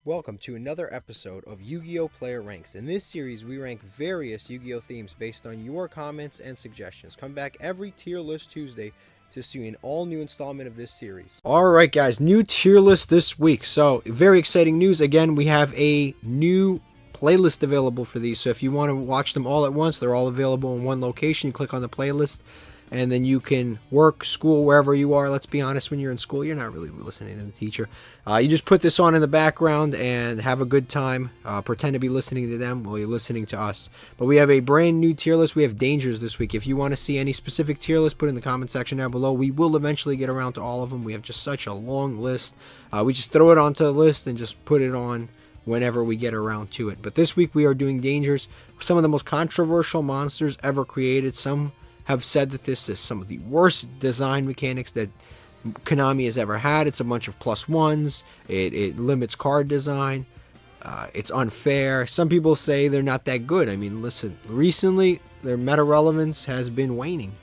Welcome to another episode of Yu-Gi-Oh! Player Ranks. In this series, we rank various Yu-Gi-Oh! Themes based on your comments and suggestions. Come back every tier list Tuesday to see an all-new installment of this series. Alright guys, new tier list this week. So, very exciting news. Again, we have a new playlist available for these. So if you want to watch them all at once, they're all available in one location. You click on the playlist, and then you can work, school, wherever you are. Let's be honest, when you're in school, you're not really listening to the teacher. You just put this on in the background and have a good time. Pretend to be listening to them while you're listening to us. But we have a brand new tier list. We have dangers this week. If you want to see any specific tier list, put in the comment section down below. We will eventually get around to all of them. We have just such a long list. We just throw it onto the list and just put it on whenever we get around to it. But this week we are doing dangers. Some of the most controversial monsters ever created. Some have said that this is some of the worst design mechanics that Konami has ever had. It's a bunch of +1s. It limits card design. It's unfair. Some people say they're not that good. I mean, listen, recently their meta relevance has been waning.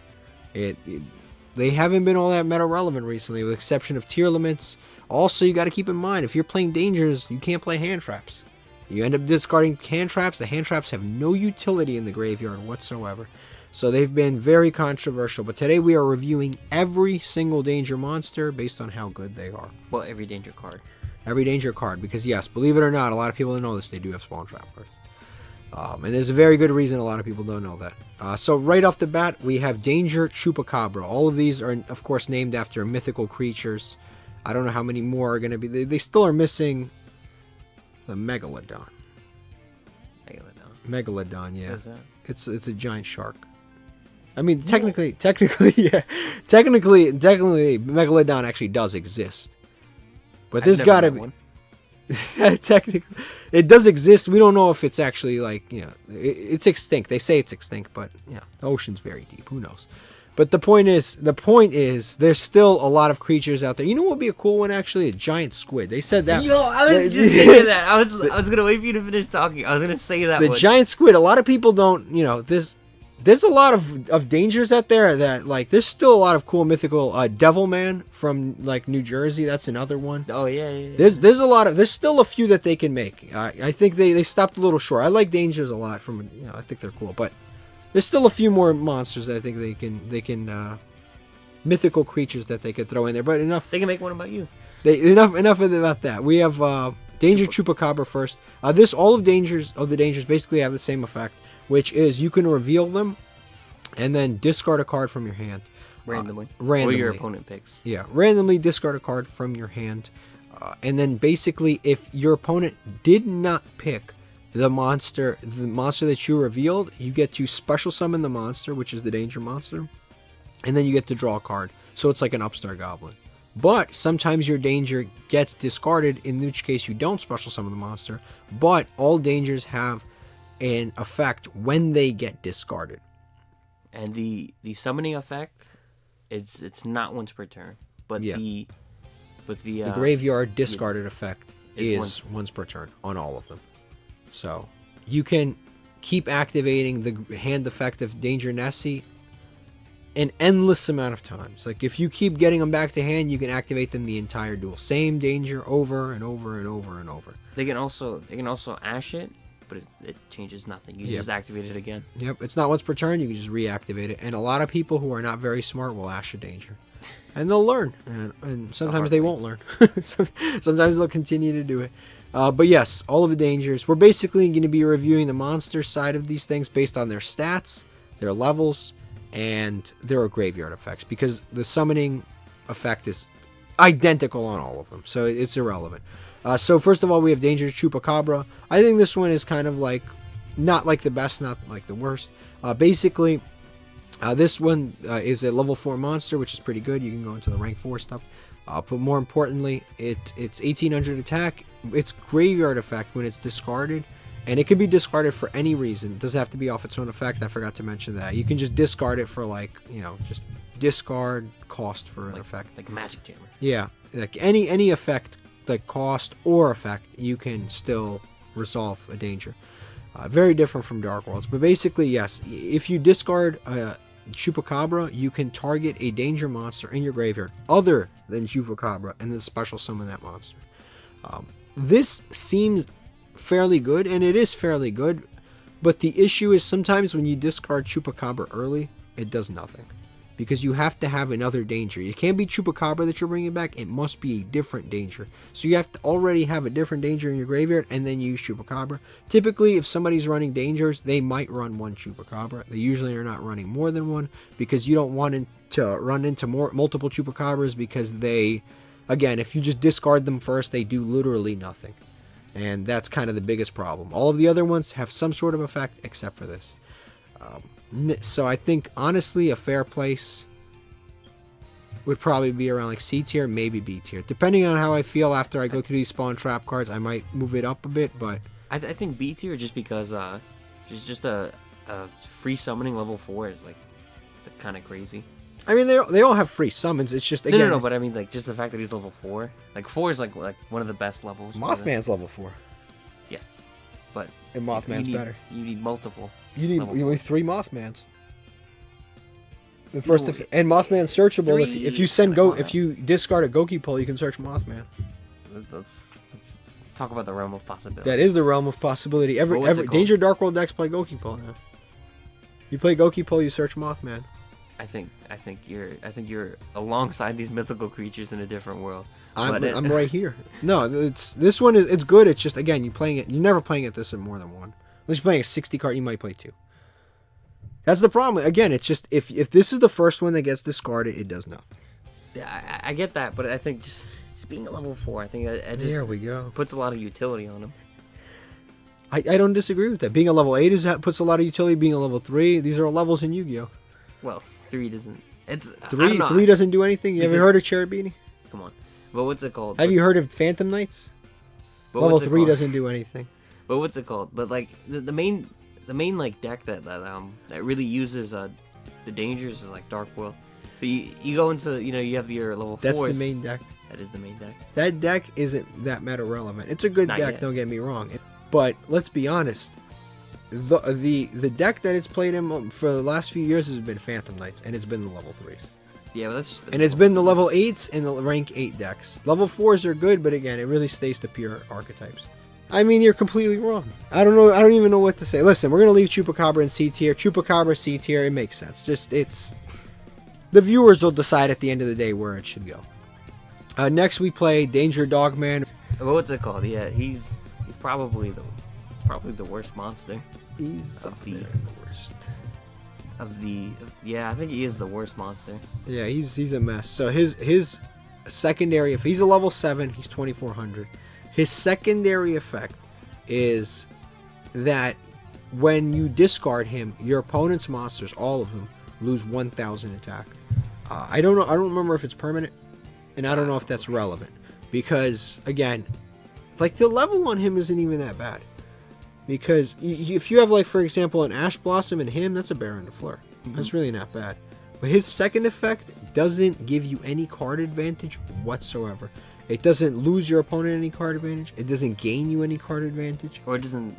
They haven't been all that meta relevant recently, with the exception of tier limits. Also, you got to keep in mind, if you're playing dangers, you can't play hand traps. You end up discarding hand traps. The hand traps have no utility in the graveyard whatsoever. So they've been very controversial. But today we are reviewing every single danger monster based on how good they are. Well, every danger card. Every danger card. Because yes, believe it or not, a lot of people don't know this. They do have spawn trap cards. And there's a very good reason a lot of people don't know that. So right off the bat, we have Danger Chupacabra. All of these are, of course, named after mythical creatures. I don't know how many more are going to be. They still are missing the Megalodon. Megalodon, yeah. What is that? It's a giant shark. I mean, technically, yeah. Technically, Megalodon actually does exist. But there's got to be... Technically, it does exist. We don't know if it's actually, like, you know, it's extinct. They say it's extinct, but, you know, the ocean's very deep. Who knows? But the point is, there's still a lot of creatures out there. You know what would be a cool one, actually? A giant squid. They said that. Yo, I was just thinking that. I was going to wait for you to finish talking. I was going to say that The one. giant squid, a lot of people don't, you know, there's a lot of dangers out there that, like, there's still a lot of cool mythical Devilman from, like, New Jersey. That's another one. Oh, yeah. There's a lot of, there's still a few that they can make. I think they stopped a little short. I like dangers a lot from, you know, I think they're cool. But there's still a few more monsters that I think they can mythical creatures that they could throw in there. But enough. They can make one about you. Enough about that. We have Danger Chupacabra first. All of the dangers basically have the same effect, which is you can reveal them and then discard a card from your hand. Randomly. Or your opponent picks. Yeah, randomly discard a card from your hand. And then basically, if your opponent did not pick the monster that you revealed, you get to special summon the monster, which is the danger monster. And then you get to draw a card. So it's like an upstart goblin. But sometimes your danger gets discarded, in which case you don't special summon the monster. But all dangers have an effect when they get discarded. And the summoning effect, it's not once per turn, but yeah. the graveyard discarded effect is once per turn on all of them. So you can keep activating the hand effect of Danger Nessie an endless amount of times. Like, if you keep getting them back to hand, you can activate them the entire duel. Same danger over and over and over and over. They can also ash it, but it changes nothing. You just activate it again. Yep, it's not once per turn. You can just reactivate it. And a lot of people who are not very smart will ash a danger. And they'll learn. And sometimes they won't learn. Sometimes they'll continue to do it. But yes, all of the dangers. We're basically going to be reviewing the monster side of these things based on their stats, their levels, and their graveyard effects. Because the summoning effect is identical on all of them. So it's irrelevant. So first of all, we have Danger Chupacabra. I think this one is kind of like, not like the best, not like the worst. Basically, this one is a level 4 monster, which is pretty good. You can go into the rank 4 stuff. But more importantly, it's 1800 attack. Its graveyard effect, when it's discarded, and it can be discarded for any reason. It doesn't have to be off its own effect. I forgot to mention that. You can just discard it for, like, you know, just discard cost for an effect. Like Magic Jammer. Yeah, like any effect, like cost or effect, you can still resolve a danger. Very different from Dark Worlds. But basically, yes, if you discard Chupacabra, you can target a danger monster in your graveyard other than Chupacabra and then special summon that monster. this seems fairly good, and it is fairly good, but the issue is sometimes when you discard Chupacabra early, it does nothing. Because you have to have another danger. It can't be Chupacabra that you're bringing back. It must be a different danger. So you have to already have a different danger in your graveyard and then use Chupacabra. Typically, if somebody's running dangers, they might run one Chupacabra. They usually are not running more than one because you don't want to run into multiple Chupacabras because they, again, if you just discard them first, they do literally nothing. And that's kind of the biggest problem. All of the other ones have some sort of effect except for this. So I think, honestly, a fair place would probably be around like C tier, maybe B tier. Depending on how I feel after I go through these spawn trap cards, I might move it up a bit, but... I think B tier just because just a free summoning level 4 is like, it's kind of crazy. I mean, they all have free summons. It's just, again... No, but I mean, like, just the fact that he's level 4. Like, 4 is like one of the best levels. Mothman's level 4. Yeah, but... And Mothman's better. You need multiple. You need 3 Mothmans. The first and Mothman's searchable. If you discard a Goki-Pole, you can search Mothman. Let's talk about the realm of possibility. That is the realm of possibility. Every Danger Dark World decks play Goki-Pole now. You play Goki-Pole, you search Mothman. I think you're alongside these mythical creatures in a different world. I'm right here. No, this one is it's good. It's just, again, you're never playing it this in more than one. Unless you're playing a 60 card, you might play 2. That's the problem. Again, it's just if this is the first one that gets discarded, it does nothing. Yeah, I get that, but I think just being a level 4, I think that just there we go. Puts a lot of utility on him. I don't disagree with that. Being a level 8 puts a lot of utility. Being a level 3, these are all levels in Yu-Gi-Oh. Well, 3 doesn't. It's 3 doesn't do anything. You ever heard of Cherubini? Come on. But what's it called? Have you heard of Phantom Knights? Level 3 doesn't do anything. But what's it called? But like the main like deck that really uses the dangers is like Dark World. So you go into you have your level 4s. That's the main deck. That is the main deck. That deck isn't that meta relevant. It's a good deck. Yet. Don't get me wrong. But let's be honest. The deck that it's played in for the last few years has been Phantom Knights, and it's been the level 3s. Yeah, but that's and it's been the level 8s and the rank 8 decks. Level 4s are good, but again, it really stays to pure archetypes. I mean, you're completely wrong. I don't know. I don't even know what to say. Listen, we're gonna leave Chupacabra in C tier. Chupacabra C tier. It makes sense. The viewers will decide at the end of the day where it should go. Next, we play Danger Dogman. What's it called? Yeah, he's probably the worst monster. He's the worst. Yeah, I think he is the worst monster. Yeah, he's a mess. So his secondary, if he's a level 7, he's 2400. His secondary effect is that when you discard him, your opponent's monsters, all of them, lose 1000 attack. I don't know. I don't remember if it's permanent, and I don't know if that's relevant because, again, like the level on him isn't even that bad. Because if you have, like, for example, an Ash Blossom and him, that's a Baron de Fleur. That's really not bad. But his second effect doesn't give you any card advantage whatsoever. It doesn't lose your opponent any card advantage. It doesn't gain you any card advantage. Or it doesn't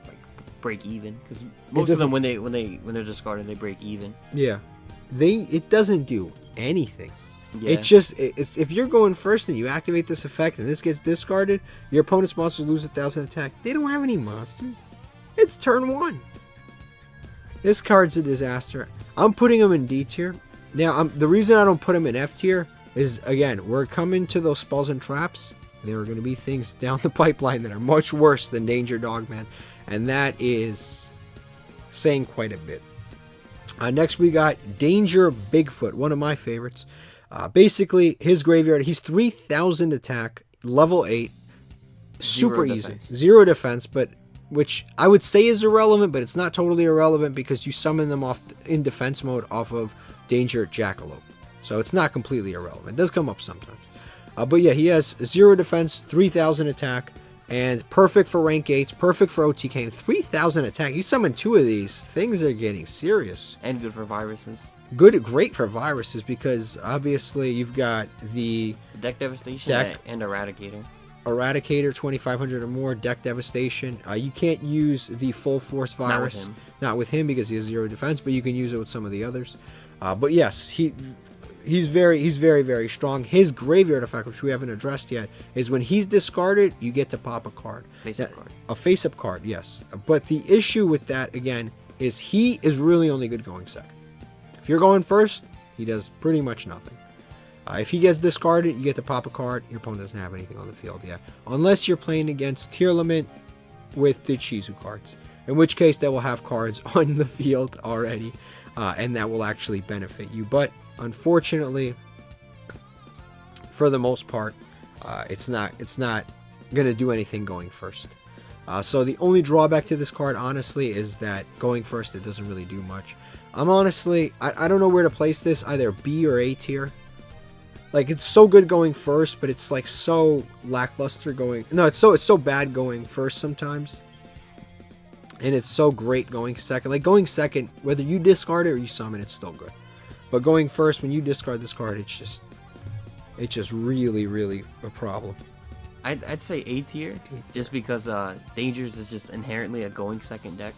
break even, because most of them when they're discarded, they break even. Yeah, it doesn't do anything. Yeah. It's if you're going first and you activate this effect and this gets discarded, your opponent's monsters lose 1000 attack. They don't have any monsters. It's turn 1. This card's a disaster. I'm putting him in D tier. Now, the reason I don't put him in F tier is, again, we're coming to those spells and traps. There are going to be things down the pipeline that are much worse than Danger Dogman, and that is saying quite a bit. Next, we got Danger Bigfoot, one of my favorites. Basically, his graveyard, he's 3000 attack, level 8, super easy. 0 defense, but which I would say is irrelevant, but it's not totally irrelevant because you summon them off in defense mode off of Danger Jackalope. So it's not completely irrelevant. It does come up sometimes. But yeah, he has 0 defense, 3000 attack, and perfect for rank 8s, perfect for OTK, 3000 attack. You summon 2 of these, things are getting serious. And good for viruses. Great for viruses because obviously you've got the Deck Devastation and Eradicator. Eradicator, 2500 or more, Deck Devastation. You can't use the Full Force Virus. Not with him because he has 0 defense, but you can use it with some of the others. But yes, he's very strong. His graveyard effect, which we haven't addressed yet, is when he's discarded, you get to pop a card. Face-up card. A face-up card, yes. But the issue with that, again, is he is really only good going second. If you're going first, he does pretty much nothing. If he gets discarded, you get to pop a card. Your opponent doesn't have anything on the field yet. Unless you're playing against tier limit with the Chizu cards. In which case, they will have cards on the field already. And that will actually benefit you. But, unfortunately, for the most part, it's not going to do anything going first. So the only drawback to this card, honestly, is that going first, it doesn't really do much. I'm honestly, I don't know where to place this, either B or A tier. Like, it's so good going first, but it's like so lackluster going. No, it's so bad going first sometimes. And it's so great going second. Like, going second, whether you discard it or you summon, it's still good. But going first, when you discard this card, it's just really, really a problem. I'd say A tier, just because Dangers is just inherently a going second deck.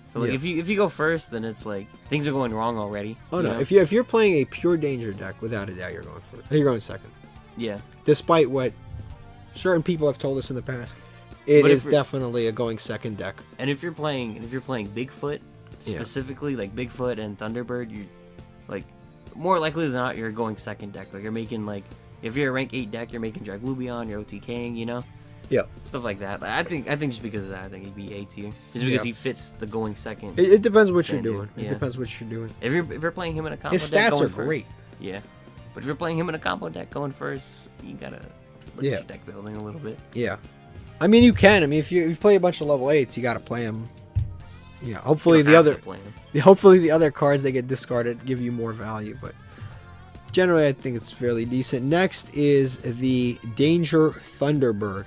So like, Yeah. if you go first, then it's like things are going wrong already. Oh no! know? If you're playing a pure danger deck, without a doubt, you're going first. You're going second. Yeah. Despite what certain people have told us in the past, it is definitely a going second deck. And if you're playing Bigfoot specifically, like Bigfoot and Thunderbird, you're like more likely than not you're going second deck. Like, you're making, like, if you're a rank 8 deck, you're making Draglubion, you're OTKing, you know. Yeah. Stuff like that. Like, I think just because of that, I think he'd be A tier. Just because he fits the going second. It depends what you're standard. doing. It Yeah. depends what you're doing. If you're playing him in a combo His deck stats going are first, great. yeah. But if you're playing him in a combo deck going first, you gotta look at your deck building a little bit. Yeah. I mean, you can. I mean, if you play a bunch of level 8s, you got to play them. Yeah. Hopefully the other cards that get discarded give you more value, but generally I think it's fairly decent. Next is the Danger Thunderbird.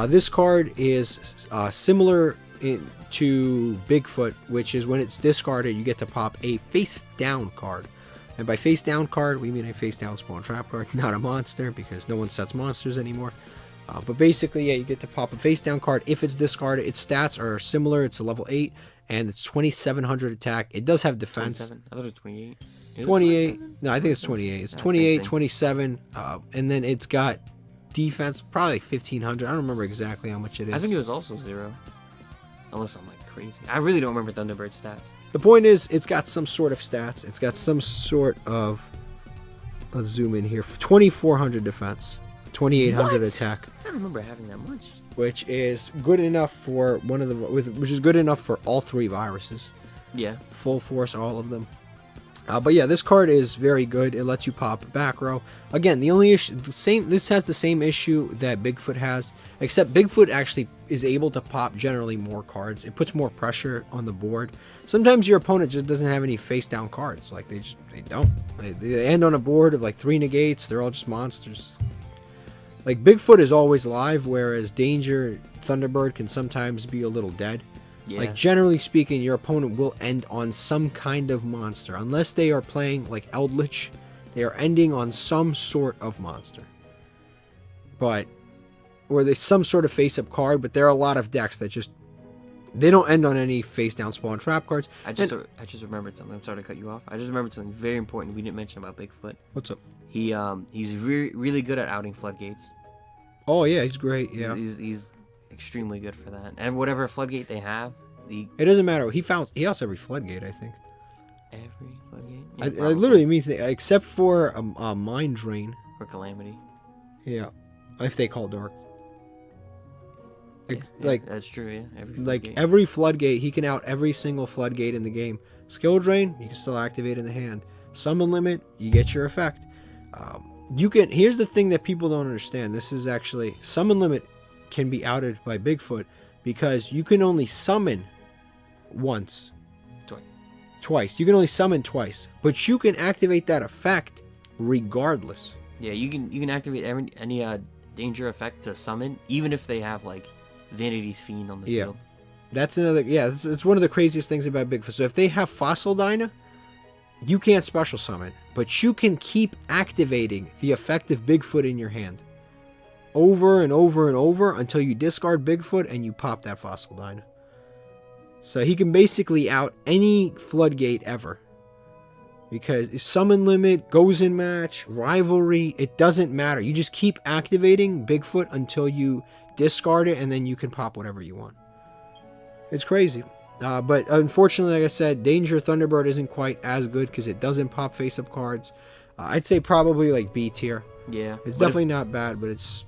This card is similar to Bigfoot, which is when it's discarded, you get to pop a face down card. And by face down card, we mean a face down spawn trap card, not a monster, because no one sets monsters anymore. But basically, yeah, you get to pop a face down card if it's discarded. Its stats are similar. It's a level 8, and it's 2,700 attack. It does have defense. 27? I thought it was 28. 28. No, I think it's 28. It's 28, 27, and then it's got defense, probably like 1,500. I don't remember exactly how much it is. I think it was also 0. Unless I'm like crazy. I really don't remember Thunderbird stats. The point is, it's got some sort of stats. It's got some sort of, let's zoom in here, 2,400 defense, 2,800 attack. I don't remember having that much. Which is good enough for which is good enough for all 3 viruses. Yeah. Full force, all of them. But yeah, this card is very good. It lets you pop back row. Again, the only issue, this has the same issue that Bigfoot has, except Bigfoot actually is able to pop generally more cards. It puts more pressure on the board. Sometimes your opponent just doesn't have any face down cards. Like, they don't. They end on a board of like 3 negates. They're all just monsters. Like, Bigfoot is always live, whereas Danger Thunderbird can sometimes be a little dead. Yeah. Like, generally speaking, your opponent will end on some kind of monster. Unless they are playing, like, Eldritch, they are ending on some sort of monster. Or there's some sort of face-up card, but there are a lot of decks that just, they don't end on any face-down spawn trap cards. I just remembered something. I'm sorry to cut you off. I just remembered something very important we didn't mention about Bigfoot. What's up? He's really good at outing floodgates. Oh, yeah, he's great, yeah. He's extremely good for that. And whatever floodgate they have, it doesn't matter. He outs every floodgate, I think. Every floodgate? Yeah, I literally mean, except for a Mind Drain. Or Calamity. Yeah. If they call Dark. Yeah, that's true, yeah. Every floodgate, he can out every single floodgate in the game. Skill Drain, you can still activate in the hand. Summon Limit, you get your effect. Here's the thing that people don't understand. This is actually, Summon Limit can be outed by Bigfoot because you can only summon once. Twice. You can only summon twice, but you can activate that effect regardless. Yeah, you can activate any danger effect to summon, even if they have like Vanity's Fiend on the field. That's another. Yeah, it's one of the craziest things about Bigfoot. So if they have Fossil Dyna, you can't special summon, but you can keep activating the effect of Bigfoot in your hand over and over and over until you discard Bigfoot and you pop that Fossil Dyna. So he can basically out any floodgate ever. Because summon limit, goes in match, rivalry, it doesn't matter. You just keep activating Bigfoot until you discard it, and then you can pop whatever you want. It's crazy. But unfortunately, like I said, Danger Thunderbird isn't quite as good because it doesn't pop face-up cards. I'd say probably like B tier. Yeah. It's definitely not bad, but it's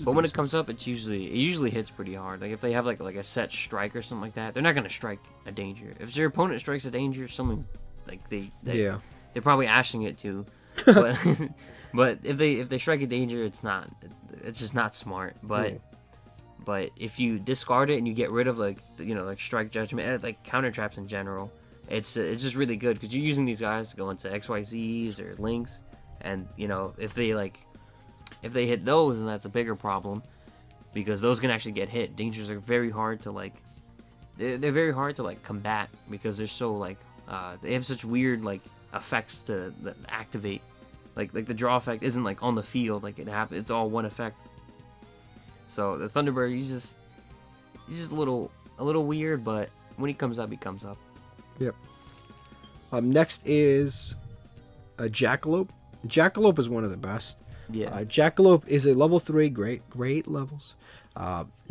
but when it comes up, it usually hits pretty hard. Like if they have like a set strike or something like that, they're not gonna strike a Danger. If their opponent strikes a Danger, someone like they're probably ashing it too. But but if they strike a Danger, it's just not smart. But if you discard it and you get rid of like strike judgment and like counter traps in general, it's just really good because you're using these guys to go into XYZs or links, and if they hit those, then that's a bigger problem because those can actually get hit. Dangers are very hard to they're very hard to combat because they're so they have such weird effects that activate. Like the draw effect isn't on the field, it's all one effect. So the Thunderbird, he's just a little weird, but when he comes up, he comes up. Yep. Next is a Jackalope. Jackalope is one of the best. Yeah. Jackalope is a level 3, great levels.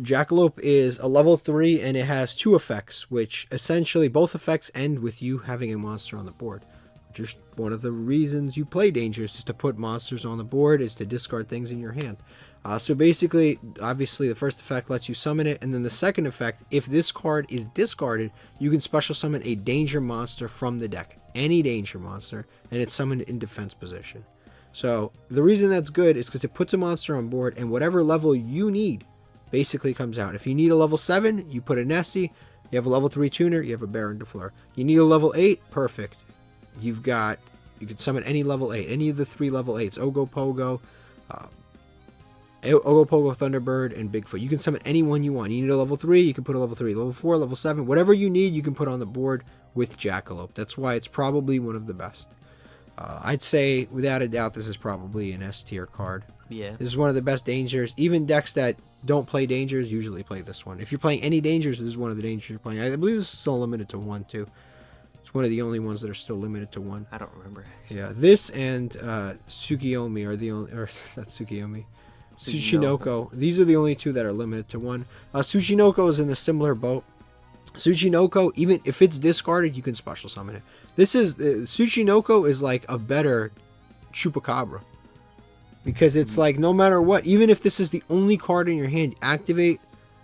Jackalope is a level 3, and it has 2 effects, which essentially both effects end with you having a monster on the board. Just one of the reasons you play Dangers is to put monsters on the board, is to discard things in your hand. So basically, obviously, the first effect lets you summon it, and then the second effect, if this card is discarded, you can special summon a Danger monster from the deck. Any Danger monster, and it's summoned in defense position. So the reason that's good is because it puts a monster on board, and whatever level you need basically comes out. If you need a level 7, you put a Nessie. You have a level 3 tuner, you have a Baron de Fleur. You need a level 8, perfect. You can summon any level 8, any of the 3 level 8s, Ogopogo, Ogopogo, Thunderbird, and Bigfoot. You can summon anyone you want. You need a level 3, you can put a level 3, level 4, level 7, whatever you need, you can put on the board with Jackalope. That's why it's probably one of the best. I'd say, without a doubt, this is probably an S tier card. Yeah. This is one of the best Dangers. Even decks that don't play Dangers usually play this one. If you're playing any Dangers, this is one of the Dangers you're playing. I believe this is still limited to 1, too. It's one of the only ones that are still limited to 1. I don't remember. Yeah, this and Tsukiyomi are the only, or not Tsukiyomi, Tsuchinoko. These are the only 2 that are limited to 1. Tsuchinoko is in a similar boat. Tsuchinoko, even if it's discarded, you can special summon it. This is Tsuchinoko is like a better Chupacabra, because it's no matter what, even if this is the only card in your hand,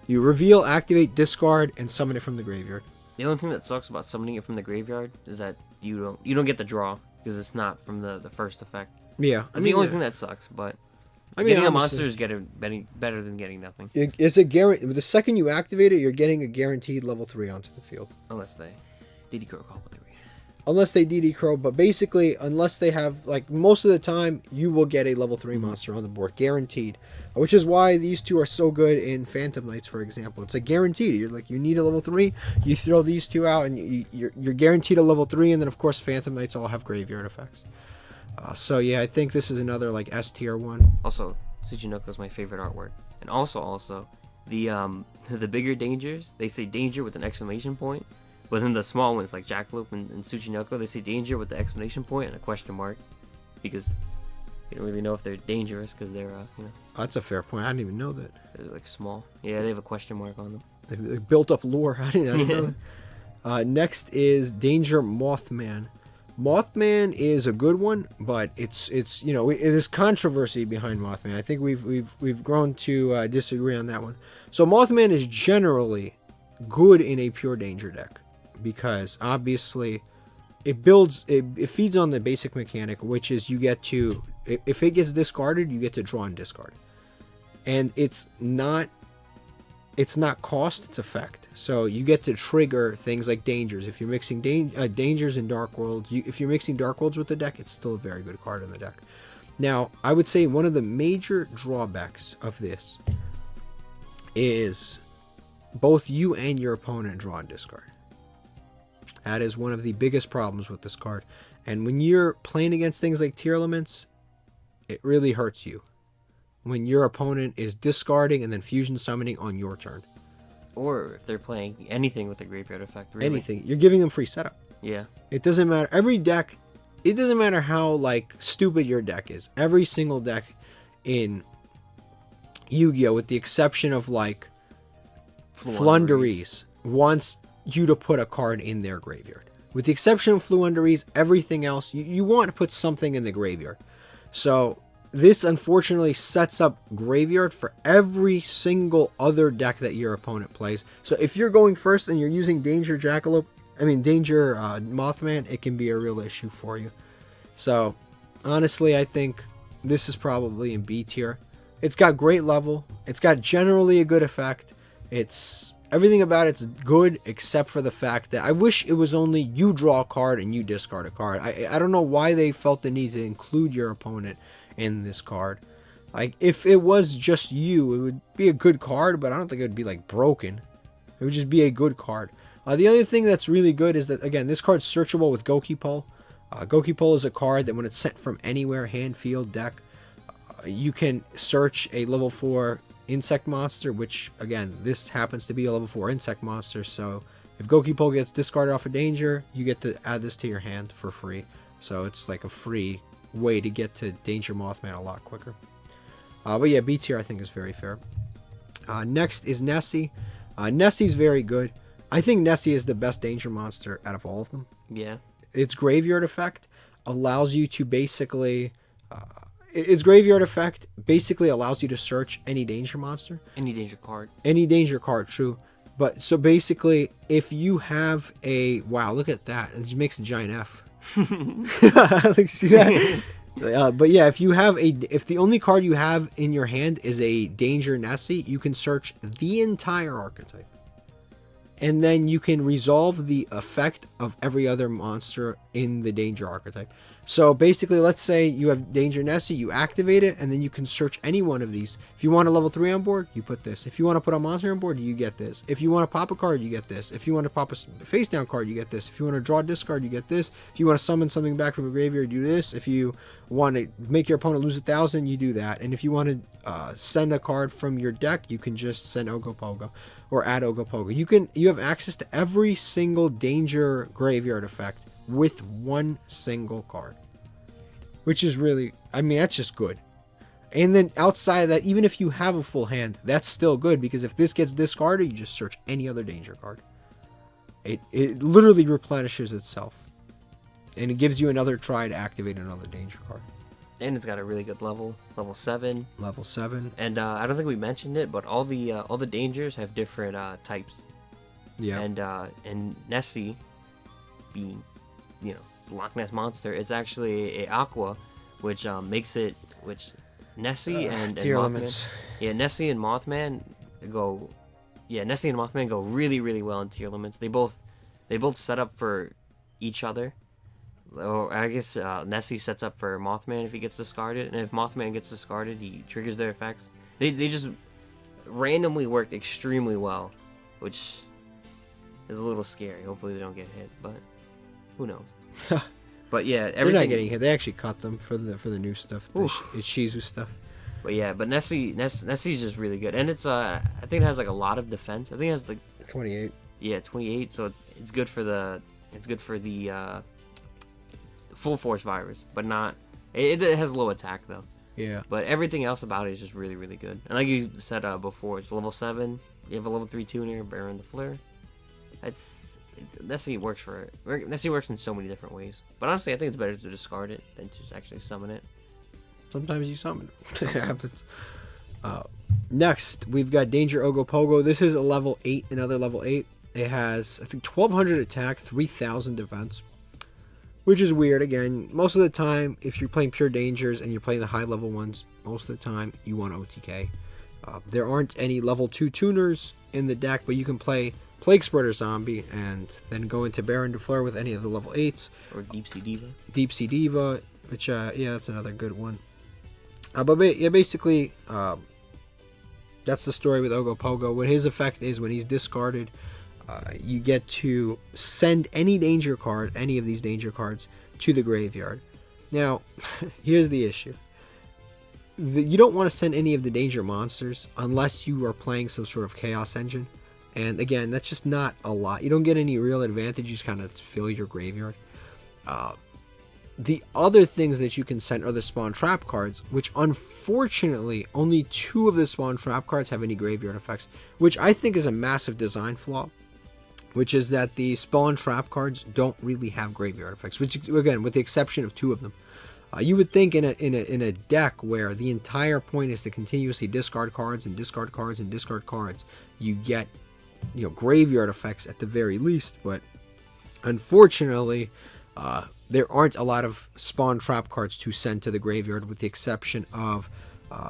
you reveal, activate, discard, and summon it from the graveyard. The only thing that sucks about summoning it from the graveyard is that you don't get the draw because it's not from the first effect. Yeah, it's the only thing that sucks. But getting a monster is better than getting nothing. It's a guarantee. The second you activate it, you're getting a guaranteed level 3 onto the field. Unless they DD Crow call with Unless they DD Crow, but basically, unless they have, most of the time, you will get a level 3 monster on the board, guaranteed. Which is why these 2 are so good in Phantom Knights, for example. It's guaranteed. You're you need a level 3, you throw these 2 out, and you're guaranteed a level 3, and then, of course, Phantom Knights all have graveyard effects. So, yeah, I think this is another, S tier one. Also, Tsuchinoko is my favorite artwork. And also, the bigger Dangers, they say Danger with an exclamation point. But then the small ones, like Jackalope and Tsuchinoko, they say Danger with the exclamation point and a question mark. Because you don't really know if they're dangerous because they're, Oh, that's a fair point. I didn't even know that. They're, small. Yeah, they have a question mark on them. They built up lore. I didn't know that. Next is Danger Mothman. Mothman is a good one, but it's there's controversy behind Mothman. I think we've grown to disagree on that one. So Mothman is generally good in a pure Danger deck, because obviously it feeds on the basic mechanic, which is you get to, if it gets discarded, you get to draw and discard, and it's not cost, it's effect. So you get to trigger things like Dangers. If you're mixing Dangers and Dark Worlds, if you're mixing Dark Worlds with the deck, it's still a very good card in the deck. Now, I would say one of the major drawbacks of this is both you and your opponent draw and discard. That is one of the biggest problems with this card. And when you're playing against things like tier elements, it really hurts you when your opponent is discarding and then fusion summoning on your turn. Or if they're playing anything with a graveyard effect, really. Anything. You're giving them free setup. Yeah. It doesn't matter. Every deck it doesn't matter how like stupid your deck is. Every single deck in Yu-Gi-Oh, with the exception of like Flunderies, wants you to put a card in their graveyard. With the exception of Flunderies, everything else, you want to put something in the graveyard. So this unfortunately sets up graveyard for every single other deck that your opponent plays. So if you're going first and you're using Danger Mothman, it can be a real issue for you. So honestly, I think this is probably in B tier. It's got great level. It's got generally a good effect. It's everything about it's good except for the fact that I wish it was only you draw a card and you discard a card. I don't know why they felt the need to include your opponent in this card. Like if it was just you, it would be a good card, but I don't think it would be like broken. It would just be a good card. The other thing that's really good is that, again, this card's searchable with Goki-Pole. Goki-Pole is a card that when it's sent from anywhere, hand, field, deck, you can search a level 4 insect monster, which, again, this happens to be a level 4 insect monster. So if Goki-Pole gets discarded off a danger, you get to add this to your hand for free. So it's like a free way to get to Danger Mothman a lot quicker. But yeah, B tier I think is very fair. Next is Nessie. Nessie's very good. I think Nessie is the best danger monster out of all of them. Yeah. Its graveyard effect allows you to basically... its graveyard effect basically allows you to search any danger monster. Any danger card. Any danger card, true. But so basically, if you have a... Wow, look at that. It just makes a giant F. Like, see that? But yeah, if the only card you have in your hand is a Danger Nessie, you can search the entire archetype. And then you can resolve the effect of every other monster in the Danger archetype. So basically, let's say you have Danger Nessie, you activate it, and then you can search any one of these. If you want a level 3 on board, you put this. If you want to put a monster on board, you get this. If you want to pop a card, you get this. If you want to pop a face down card, you get this. If you want to draw a discard, you get this. If you want to summon something back from a graveyard, you do this. If you want to make your opponent lose 1,000, you do that. And if you want to send a card from your deck, you can just send Ogopogo or add Ogopogo. You have access to every single danger graveyard effect with one single card, which is really, I mean, that's just good. And then outside of that, even if you have a full hand, that's still good, because if this gets discarded, you just search any other danger card. It literally replenishes itself, and it gives you another try to activate another danger card. And it's got a really good level 7. Level 7. And I don't think we mentioned it, but all the dangers have different types. Yeah. And Nessie, being, you know, Loch Ness monster, it's actually a aqua, which makes it, which Nessie and Mothman, Nessie and Mothman go really, really well in tier limits. They both set up for each other. Or I guess Nessie sets up for Mothman if he gets discarded, and if Mothman gets discarded, he triggers their effects. They just randomly worked extremely well, which is a little scary. Hopefully they don't get hit, but who knows? But yeah, they're not getting hit. They actually cut them for the new stuff, the Shizu stuff. But yeah, but Nessie's just really good, and it's I think it has like a lot of defense. I think it has like 28. Yeah, 28. So it's good for the full force virus, but not. It has low attack though. Yeah. But everything else about it is just really, really good. And like you said before, it's level 7. You have a level 3 tuner, Baron the Flare. Nessie works for it. Nessie works in so many different ways. But honestly, I think it's better to discard it than to actually summon it. Sometimes you summon it. It happens. Next, we've got Danger Ogopogo. This is a level 8, another level 8. It has, I think, 1,200 attack, 3,000 defense. Which is weird. Again, most of the time, if you're playing pure dangers and you're playing the high level ones, most of the time you want OTK. There aren't any level 2 tuners in the deck, but you can play Plague Spreader Zombie and then go into Baron de Fleur with any of the level 8s. Or Deep Sea Diva. Deep Sea Diva, which, yeah, that's another good one. But yeah, basically, that's the story with Ogopogo. What his effect is when he's discarded, you get to send any danger card, any of these danger cards, to the graveyard. Now, here's the issue. You don't want to send any of the danger monsters unless you are playing some sort of chaos engine. And again, that's just not a lot. You don't get any real advantage. You just kind of fill your graveyard. the other things that you can send are the spawn trap cards, which unfortunately only 2 of the spawn trap cards have any graveyard effects, which I think is a massive design flaw, which is that the spawn trap cards don't really have graveyard effects, which again, with the exception of 2 of them. You would think in a deck where the entire point is to continuously discard cards and discard cards and discard cards, you get, you know, graveyard effects at the very least. But unfortunately, there aren't a lot of spawn trap cards to send to the graveyard, with the exception of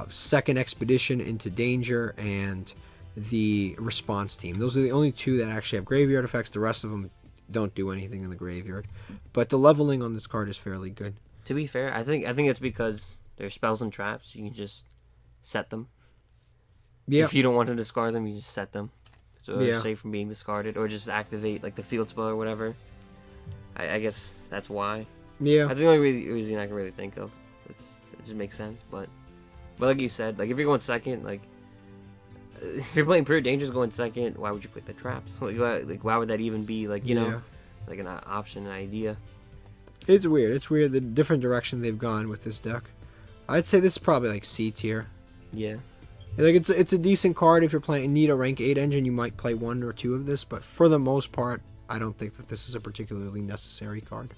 Second Expedition into Danger and the Response Team. Those are the only 2 that actually have graveyard effects. The rest of them don't do anything in the graveyard. But the leveling on this card is fairly good. To be fair, I think it's because they're spells and traps. You can just set them. Yeah. If you don't want to discard them, you just set them. So they're safe from being discarded, or just activate like the field spell or whatever. I guess that's why. Yeah. That's the only reason I can really think of. It just makes sense. But like you said, like if you're going second, like if you're playing pure dangers going second, why would you put the traps? Like why would that even be like, you know, like an option, an idea? It's weird. It's weird the different direction they've gone with this deck. I'd say this is probably like C tier. Yeah. Like it's a decent card if you're playing need a rank 8 engine. You might play 1 or 2 of this, but for the most part, I don't think that this is a particularly necessary card.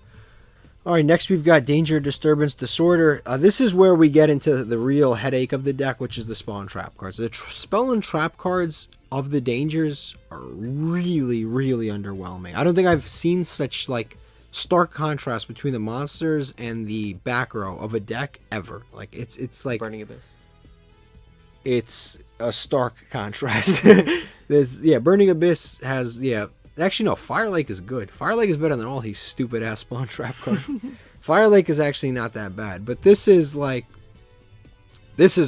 All right, next we've got Danger, Disturbance, Disorder. This is where we get into the real headache of the deck, which is the spawn trap cards. The spell and trap cards of the Dangers are really, really underwhelming. I don't think I've seen such like stark contrast between the monsters and the back row of a deck ever. Like it's like Burning Abyss. It's a stark contrast. Burning Abyss has actually no, Fire Lake is good. Fire Lake is better than all these stupid ass spawn trap cards. Fire Lake is actually not that bad, but this is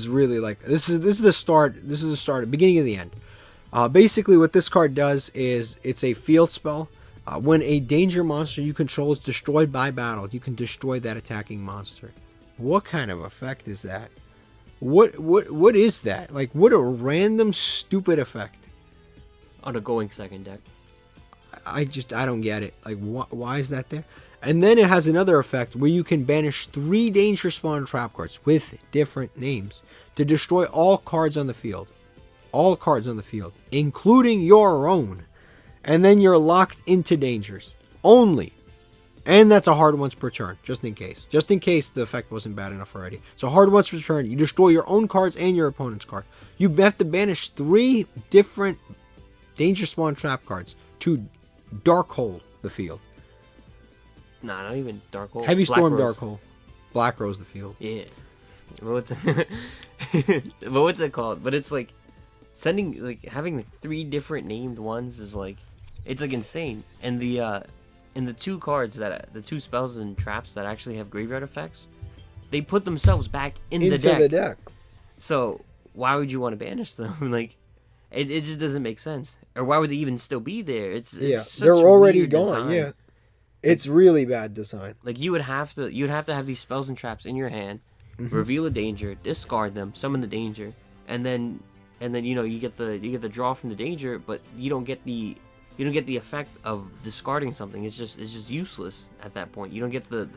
really like this is the start. This is the start, beginning of the end. Basically, what this card does is it's a field spell. When a danger monster you control is destroyed by battle, you can destroy that attacking monster. What kind of effect is that? What is that? Like, what a random stupid effect. On a going second deck. I don't get it. Like, why is that there? And then it has another effect where you can banish 3 danger spawn trap cards with different names to destroy all cards on the field. All cards on the field, including your own. And then you're locked into dangers only. And that's a hard once per turn, just in case. Just in case the effect wasn't bad enough already. So hard once per turn, you destroy your own cards and your opponent's card. You have to banish 3 different danger spawn trap cards to dark hole the field. Nah, not even dark hole. Heavy Storm, dark hole. Black Rose the field. Yeah. What's it called? But it's like sending, like having like 3 different named ones is like, it's like insane. And the 2 cards that the 2 spells and traps that actually have graveyard effects, they put themselves back into the deck. So why would you want to banish them? Like, it just doesn't make sense. Or why would they even still be there? It's they're already gone. Design. Yeah, it's really bad design. Like you'd have to have these spells and traps in your hand, reveal a danger, discard them, summon the danger, and then you know you get the draw from the danger, but you don't get the effect of discarding something. It's just useless at that point. You don't get the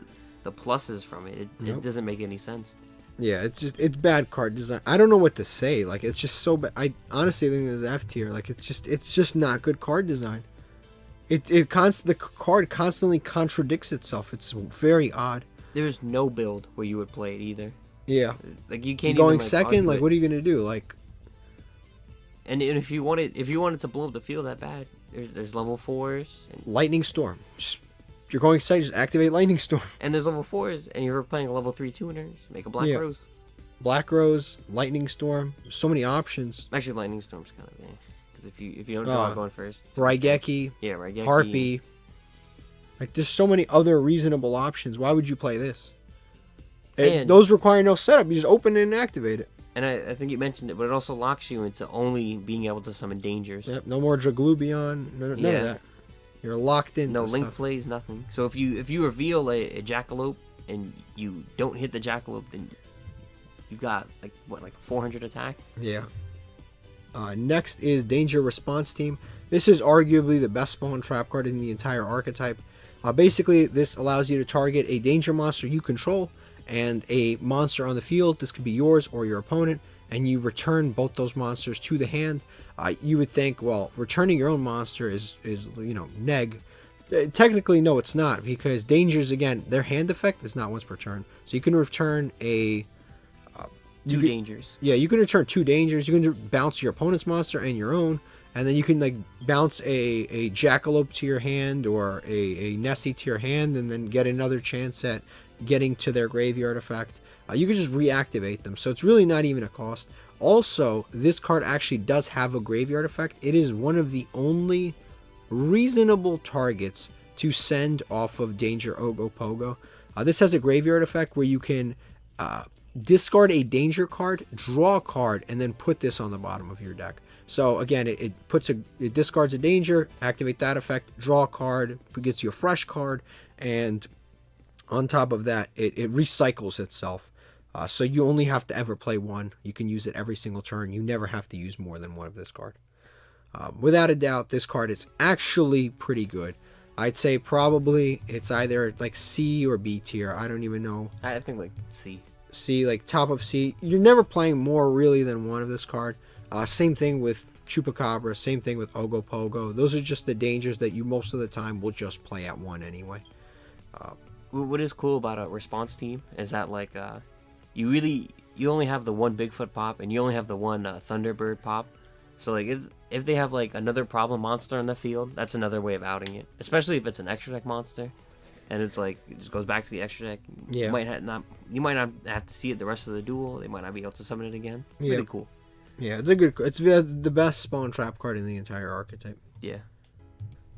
pluses from it. It doesn't make any sense. Yeah, it's bad card design. I don't know what to say. Like, it's just so bad. I honestly think it's F tier. Like, it's just not good card design. The card constantly contradicts itself. It's very odd. There's no build where you would play it either. Yeah, like you can't. Going even, second, like what are you gonna do? Like, and if you wanted to blow up the field that bad, there's level 4s. Lightning Storm. You're going second, just activate Lightning Storm. And there's level 4s, and you're playing a level 3 tuners. Make a Black Rose. Black Rose, Lightning Storm. So many options. Actually, Lightning Storm's kind of because if you don't draw going first. Raigeki. Yeah, Raigeki. Harpy. Like, there's so many other reasonable options. Why would you play this? Those require no setup. You just open it and activate it. And I think you mentioned it, but it also locks you into only being able to summon dangers. Yep, no more Draglubion, none of that. You're locked in. No link plays, nothing. So if you reveal a Jackalope and you don't hit the Jackalope, then you got like 400 attack. Yeah. Next is Danger Response Team. This is arguably the best spawn trap card in the entire archetype. Basically, this allows you to target a danger monster you control and a monster on the field. This could be yours or your opponent, and you return both those monsters to the hand. You would think, well, returning your own monster is neg. Technically, no, it's not, because dangers, again, their hand effect is not once per turn. So you can return two dangers. Yeah, you can return 2 dangers. You can bounce your opponent's monster and your own, and then you can like bounce a Jackalope to your hand or a Nessie to your hand, and then get another chance at getting to their graveyard effect. You can just reactivate them, so it's really not even a cost. Also, this card actually does have a graveyard effect. It is one of the only reasonable targets to send off of Danger Ogopogo. This has a graveyard effect where you can discard a danger card, draw a card, and then put this on the bottom of your deck. So again, it discards a danger, activate that effect, draw a card, gets you a fresh card, and on top of that, it recycles itself. So you only have to ever play one. You can use it every single turn. You never have to use more than one of this card. Without a doubt, this card is actually pretty good. I'd say probably it's either like C or B tier. I don't even know. I think like C. C, like top of C. You're never playing more really than one of this card. Same thing with Chupacabra. Same thing with Ogopogo. Those are just the dangers that you most of the time will just play at one anyway. What is cool about a response team is that like you only have the one Bigfoot pop and you only have the one Thunderbird pop. So like if they have like another problem monster on the field, that's another way of outing it. Especially if it's an extra deck monster, and it's like it just goes back to the extra deck. Yeah. You might not have to see it the rest of the duel. They might not be able to summon it again. Yeah. Really cool. Yeah, it's the best spawn trap card in the entire archetype. Yeah.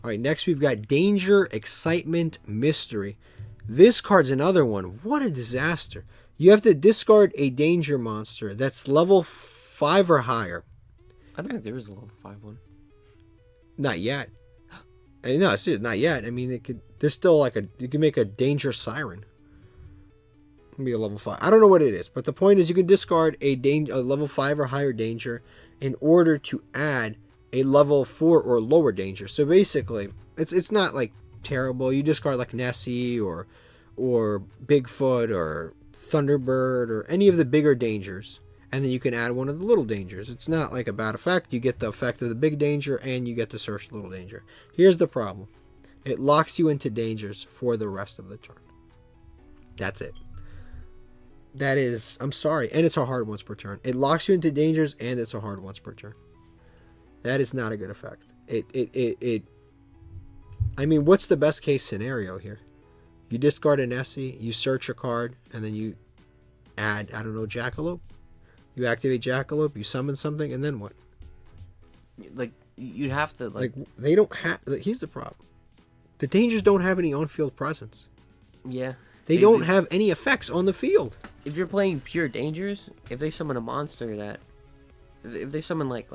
All right, next we've got Danger, Excitement, Mystery. This card's another one. What a disaster. You have to discard a danger monster that's level 5 or higher. I don't think there is a level 5 one. Not yet. No, it's not yet. I mean, there's still you can make a danger siren. It can be a level 5. I don't know what it is, but the point is you can discard a level 5 or higher danger in order to add a level 4 or lower danger. So basically, it's not like terrible. You discard like Nessie or Bigfoot or Thunderbird or any of the bigger dangers, and then you can add one of the little dangers. It's not like a bad effect. You get the effect of the big danger and you get to search the little danger. Here's the problem. It locks you into dangers for the rest of the turn. That's it. That is, I'm sorry, and it's a hard once per turn. It locks you into dangers and it's a hard once per turn. That is not a good effect. I mean, what's the best case scenario here? You discard a Nessie, you search a card, and then you add, I don't know, Jackalope? You activate Jackalope, you summon something, and then what? Like, you'd have to, like they don't have, here's the problem. The dangers don't have any on-field presence. Yeah. They don't have any effects on the field. If you're playing pure dangers, if they summon a monster that, if they summon like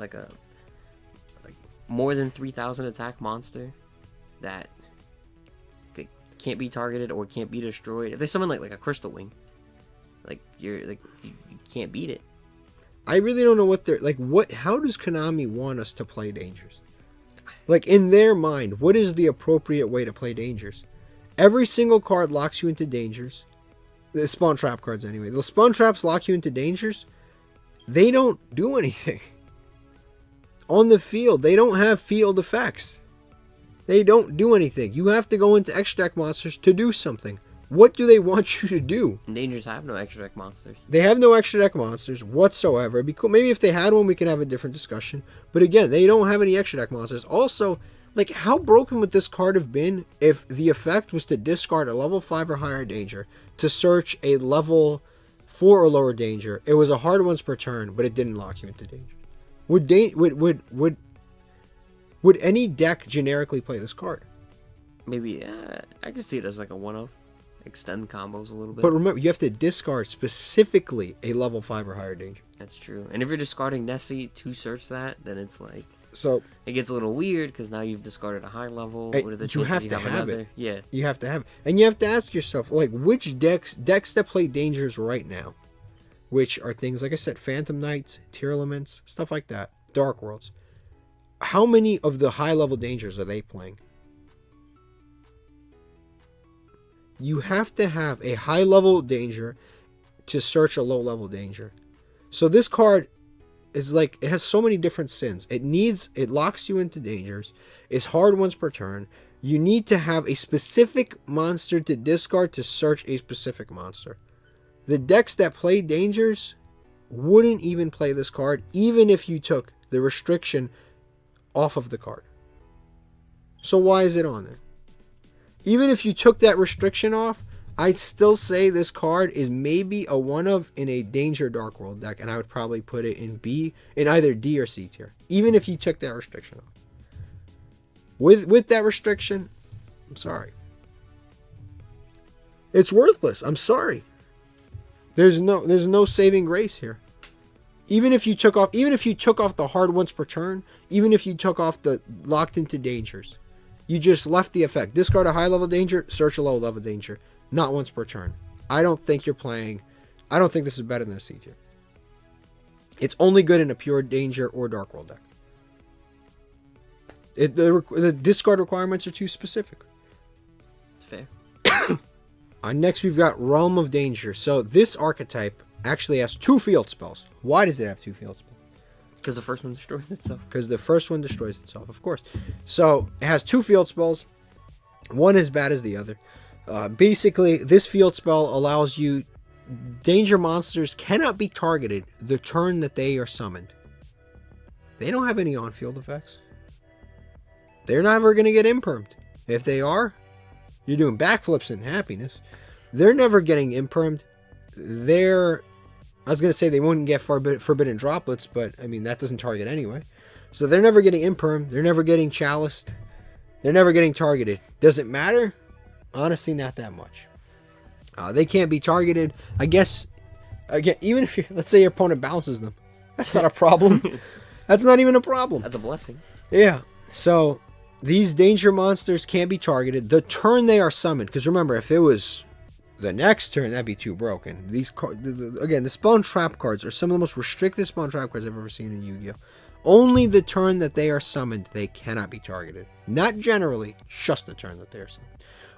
more than 3,000 attack monster that can't be targeted or can't be destroyed, if they summon like a Crystal Wing, you can't beat it. I really don't know what they're like. How does Konami want us to play dangers? Like, in their mind, what is the appropriate way to play dangers? Every single card locks you into dangers. The spawn trap cards anyway. The spawn traps lock you into dangers. They don't do anything. On the field, they don't have field effects. They don't do anything. You have to go into extra deck monsters to do something. What do they want you to do? Dangers have no extra deck monsters. They have no extra deck monsters whatsoever. Because maybe if they had one, we could have a different discussion. But again, they don't have any extra deck monsters. Also, like, how broken would this card have been if the effect was to discard a level 5 or higher danger to search a level 4 or lower danger? It was a hard once per turn, but it didn't lock you into danger. Would any deck generically play this card? Maybe, I can see it as like a one-off. Extend combos a little bit. But remember, you have to discard specifically a level 5 or higher danger. That's true. And if you're discarding Nessie to search that, then it's like, so it gets a little weird because now you've discarded a high level. What are the you have chances to you have have another? it. Yeah. You have to have it. And you have to ask yourself, like, which decks that play dangers right now, which are things, like I said, Phantom Knights, Tier Elements, stuff like that, Dark Worlds. How many of the high level dangers are they playing? you have to have a high level danger to search a low level danger. So this card is like, it has so many different sins. It locks you into dangers. It's hard once per turn. You need to have a specific monster to discard to search a specific monster. The decks that play dangers wouldn't even play this card, even if you took the restriction off of the card. So why is it on there? Even if you took that restriction off, I'd still say this card is maybe a one of in a Danger Dark World deck, and I would probably put it in either D or C tier, even if you took that restriction off. With that restriction, I'm sorry. It's worthless. I'm sorry. There's no saving grace here. Even if you took off the hard once per turn, even if you took off the locked into dangers, you just left the effect. Discard a high level danger, search a low level danger. Not once per turn. I don't think this is better than a C tier. It's only good in a pure danger or Dark World deck. The discard requirements are too specific. It's fair. Next, we've got Realm of Danger. So this archetype actually has 2 field spells. Why does it have 2 field spells? Because the first one destroys itself. Because the first one destroys itself, of course. So it has 2 field spells. One as bad as the other. Basically, this field spell allows you... Danger monsters cannot be targeted the turn that they are summoned. They don't have any on-field effects. They're never going to get impermed. If they are, you're doing backflips in happiness. They're never getting impermed. I was going to say they wouldn't get forbidden droplets, but I mean, that doesn't target anyway. So they're never getting impermed. They're never getting chaliced. They're never getting targeted. Does it matter? Honestly, not that much. They can't be targeted. I guess, again, even if let's say your opponent bounces them. That's not a problem. That's not even a problem. That's a blessing. Yeah. So these danger monsters can't be targeted the turn they are summoned. Because remember, if it was the next turn, that'd be too broken. Again, the spawn trap cards are some of the most restricted spawn trap cards I've ever seen in Yu-Gi-Oh! Only the turn that they are summoned, they cannot be targeted. Not generally, just the turn that they are summoned.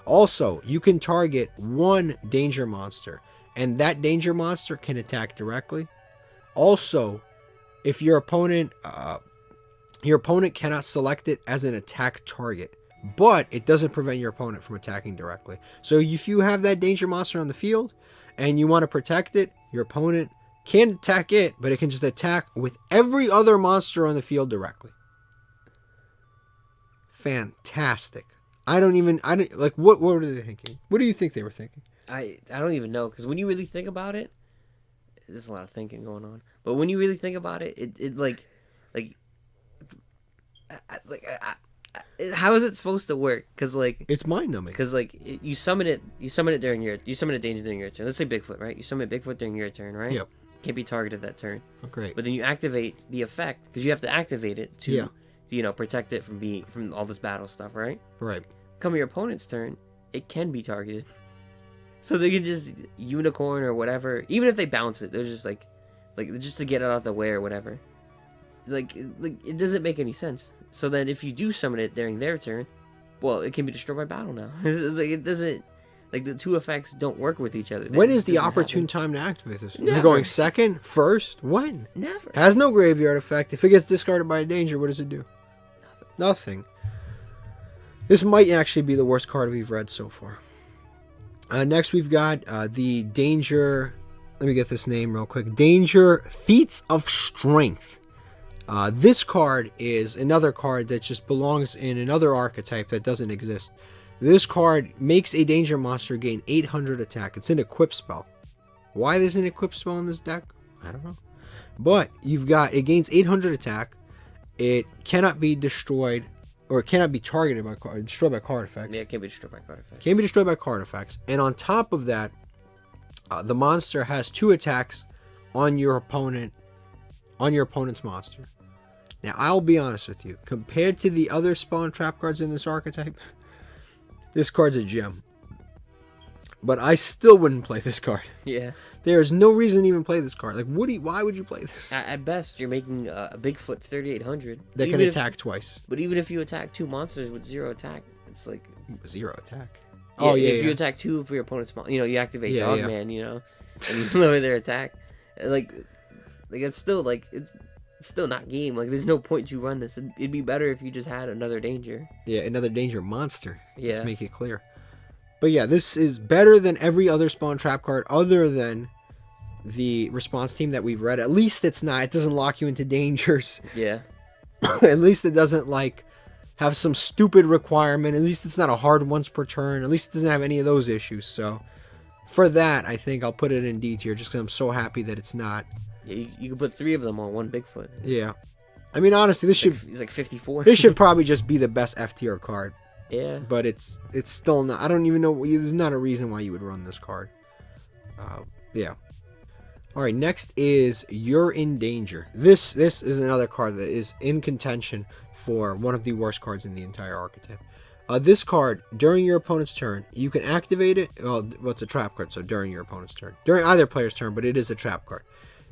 Also, you can target one danger monster, and that danger monster can attack directly. Also, if your opponent cannot select it as an attack target, but it doesn't prevent your opponent from attacking directly. So if you have that danger monster on the field and you want to protect it, your opponent can't attack it, but it can just attack with every other monster on the field directly. Fantastic. What were they thinking? What do you think they were thinking? I don't even know, because when you really think about it, there's a lot of thinking going on. But when you really think about it, how is it supposed to work? Because it's mind numbing. Because you summon it during your danger during your turn. Let's say Bigfoot, right? You summon Bigfoot during your turn, right? Yep. Can't be targeted that turn. Oh, great. But then you activate the effect, because you have to activate it to protect it from all this battle stuff, right? Right. Come your opponent's turn, it can be targeted. So they can just unicorn or whatever. Even if they bounce it, they're just like just to get it out of the way or whatever. Like it doesn't make any sense. So then if you do summon it during their turn, well, it can be destroyed by battle now. It doesn't, the two effects don't work with each other. When is the opportune time to activate this? Never. You're going second, first? When? Never. Has no graveyard effect. If it gets discarded by a danger, what does it do? Nothing. This might actually be the worst card we've read so far. Next, we've got the Danger... Let me get this name real quick. Danger Feats of Strength. This card is another card that just belongs in another archetype that doesn't exist. This card makes a danger monster gain 800 attack. It's an equip spell. Why there's an equip spell in this deck? I don't know. But you've got, it gains 800 attack. It cannot be destroyed, or it cannot be targeted by destroyed by card effects. Yeah, it can't be destroyed by card effects. Can't be destroyed by card effects. And on top of that, the monster has 2 attacks on your opponent's monster. Now, I'll be honest with you. Compared to the other spawn trap cards in this archetype, this card's a gem. But I still wouldn't play this card. Yeah. There's no reason to even play this card. Why would you play this? At best, you're making a Bigfoot 3800. That can attack twice. But even if you attack 2 monsters with 0 attack, it's like... 0 attack? Oh, yeah, if you yeah. attack 2 of your opponent's you activate Yeah, yeah. Dogman, and you lower their attack. Like it's still it's still not game. Like there's no point to run this. It'd be better if you just had another danger. Yeah, another danger monster. Yeah. Let's make it clear. But yeah, this is better than every other spawn trap card other than the response team that we've read. At least it doesn't lock you into dangers. Yeah. At least it doesn't like have some stupid requirement. At least it's not a hard once per turn. At least it doesn't have any of those issues. So for that, I think I'll put it in D tier just because I'm so happy that it's not. Yeah, you can put 3 of them on one Bigfoot. Yeah. I mean, honestly, He's like 54. This should probably just be the best F tier card. Yeah. But it's still not. I don't even know. There's not a reason why you would run this card. Yeah. All right. Next is You're in Danger. This is another card that is in contention for one of the worst cards in the entire archetype. This card, during your opponent's turn, you can activate it. Well, it's a trap card, so during your opponent's turn. During either player's turn, but it is a trap card.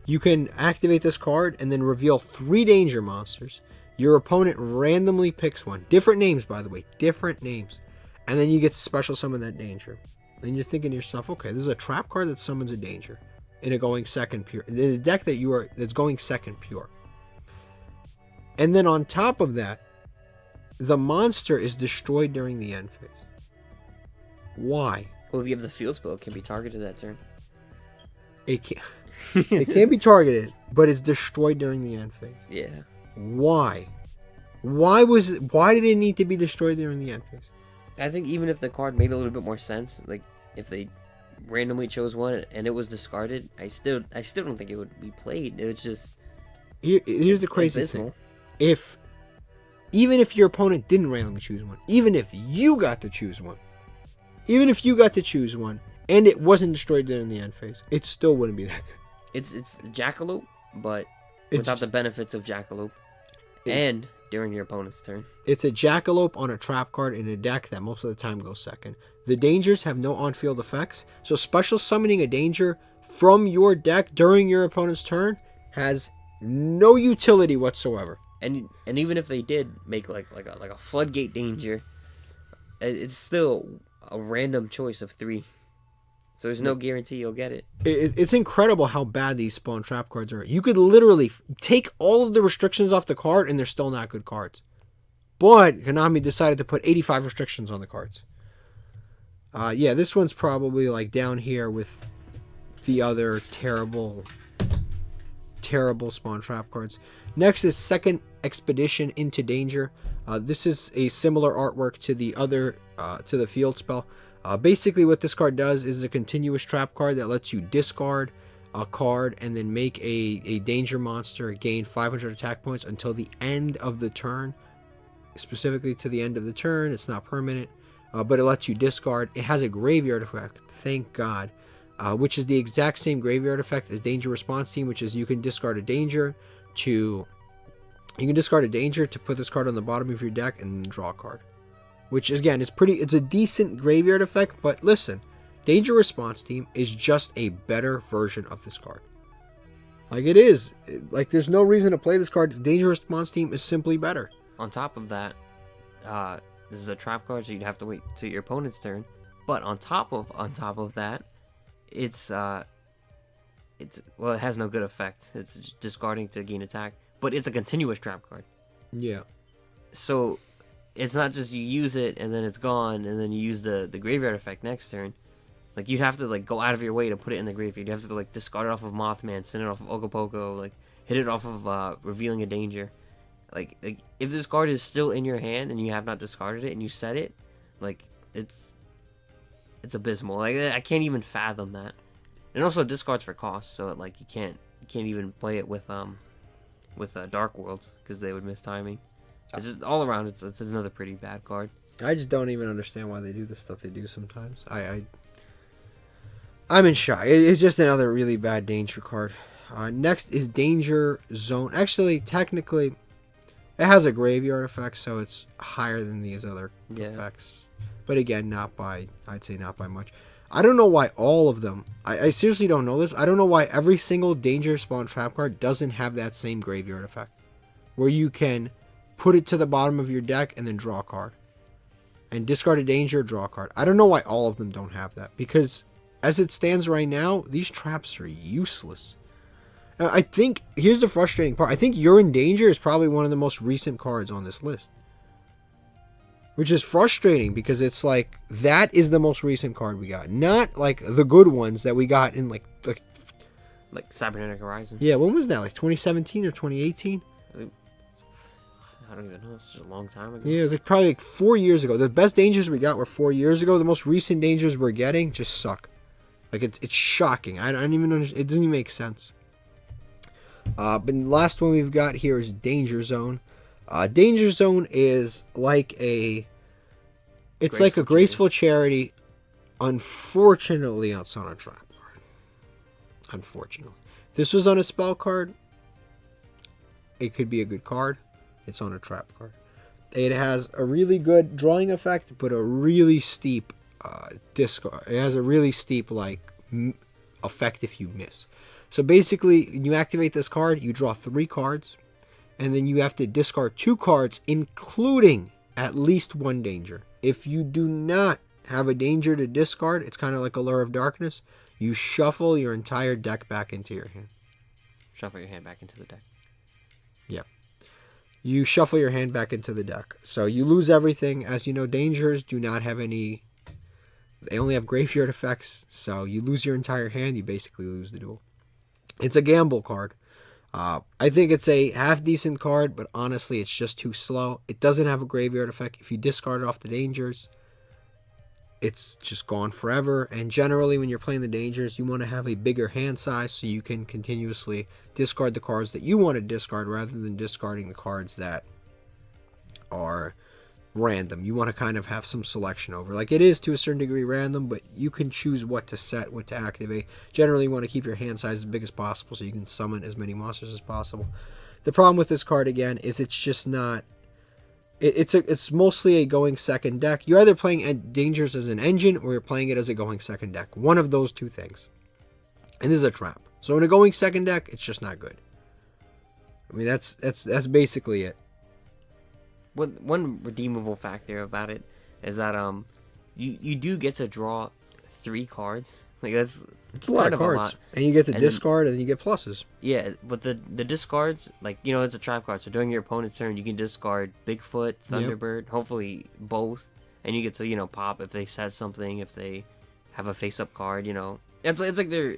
You can activate this card and then reveal 3 danger monsters. Your opponent randomly picks one. Different names, by the way. Different names. And then you get to special summon that danger. And you're thinking to yourself, okay, this is a trap card that summons a danger in a going second pure. In a deck that's going second pure. And then on top of that, the monster is destroyed during the end phase. Why? Well, if you have the field spell, it can be targeted that turn. It can't be targeted, but it's destroyed during the end phase. Yeah. Why? Why did it need to be destroyed during the end phase? I think even if the card made a little bit more sense, like if they randomly chose one and it was discarded, I still don't think it would be played. It was just here's the crazy thing. Even if your opponent didn't randomly choose one, even if you got to choose one, and it wasn't destroyed during the end phase, it still wouldn't be that good. It's Jackalope, but without the benefits of Jackalope. And during your opponent's turn. It's a Jackalope on a trap card in a deck that most of the time goes second. The dangers have no on-field effects, so special summoning a danger from your deck during your opponent's turn has no utility whatsoever. And even if they did make like a floodgate danger, it's still a random choice of 3. So there's no guarantee you'll get it. It's incredible how bad these spawn trap cards are. You could literally take all of the restrictions off the card and they're still not good cards. But Konami decided to put 85 restrictions on the cards. Yeah, this one's probably like down here with the other terrible spawn trap cards. Next is Second Expedition into Danger. This is a similar artwork to the other, to the field spell. Basically what this card does is a continuous trap card that lets you discard a card and then make a danger monster gain 500 attack points until the end of the turn. Specifically to the end of the turn. It's not permanent, but it lets you discard. It has a graveyard effect, thank God, which is the exact same graveyard effect as Danger Response Team, which is you can discard a danger to put this card on the bottom of your deck and draw a card. Which again is it's a decent graveyard effect, but listen, Danger Response Team is just a better version of this card. Like it is. Like there's no reason to play this card. Danger Response Team is simply better. On top of that, this is a trap card, so you'd have to wait till your opponent's turn. But on top of that, it has no good effect. It's just discarding to gain attack, but it's a continuous trap card. Yeah. So it's not just you use it and then it's gone and then you use the graveyard effect next turn. Like you'd have to like go out of your way to put it in the graveyard. You have to like discard it off of Mothman, send it off of Ogopogo, like hit it off of revealing a danger. Like if this card is still in your hand and you have not discarded it and you set it, like it's abysmal. Like I can't even fathom that. And also discards for cost, so like you can't even play it with Dark World because they would miss timing. It's just all around. It's another pretty bad card. I just don't even understand why they do the stuff they do sometimes. I'm in shock. It's just another really bad danger card. Next is Danger Zone. Actually, technically, it has a graveyard effect, so it's higher than these other effects. But again, I'd say not by much. I don't know why all of them. I seriously don't know this. I don't know why every single Danger Spawn Trap card doesn't have that same graveyard effect, where you can put it to the bottom of your deck and then draw a card. and discard a danger, draw a card. I don't know why all of them don't have that, because as it stands right now, these traps are useless. I think, here's the frustrating part. I think You're in Danger is probably one of the most recent cards on this list. Which is frustrating, because it's like, that is the most recent card we got. Not like the good ones that we got in like Cybernetic Horizon. Yeah, when was that? Like 2017 or 2018? I don't even know. It's just a long time ago. Yeah, it was like probably like 4 years ago. The best dangers we got were 4 years ago. The most recent dangers we're getting just suck. Like, it's shocking. I don't even understand. It doesn't even make sense. But the last one we've got here is Danger Zone. Danger Zone is like a... It's like a graceful charity. Unfortunately, it's on a trap card. Unfortunately. If this was on a spell card, it could be a good card. It's on a trap card. It has a really good drawing effect, but a really steep discard. It has a really steep effect if you miss. So basically, you activate this card, you draw 3 cards, and then you have to discard 2 cards, including at least 1 danger. If you do not have a danger to discard, it's kind of like Allure of Darkness. You shuffle your entire deck back into your hand. Shuffle your hand back into the deck. Yeah. You shuffle your hand back into the deck. So you lose everything. As you know, dangers do not have any... They only have graveyard effects. So you lose your entire hand, you basically lose the duel. It's a gamble card. I think it's a half-decent card, but honestly, it's just too slow. It doesn't have a graveyard effect. If you discard it off the dangers, it's just gone forever. And generally, when you're playing the dangers, you want to have a bigger hand size so you can continuously discard the cards that you want to discard rather than discarding the cards that are random. You want to kind of have some selection over. Like, it is to a certain degree random, but you can choose what to set, what to activate. Generally, you want to keep your hand size as big as possible so you can summon as many monsters as possible. The problem with this card, again, is it's just not... It's mostly a going second deck. You're either playing dangers as an engine or you're playing it as a going second deck. One of those two things. And this is a trap. So in a going second deck, it's just not good. I mean, that's basically it. One redeemable factor about it is that you do get to draw 3 cards. Like, it's a lot of cards. And you get to discard and you get pluses. Yeah, but the discards, like, you know, it's a trap card. So during your opponent's turn, you can discard Bigfoot, Thunderbird, hopefully both. And you get to, you know, pop if they set something, if they have a face-up card, you know. It's like their...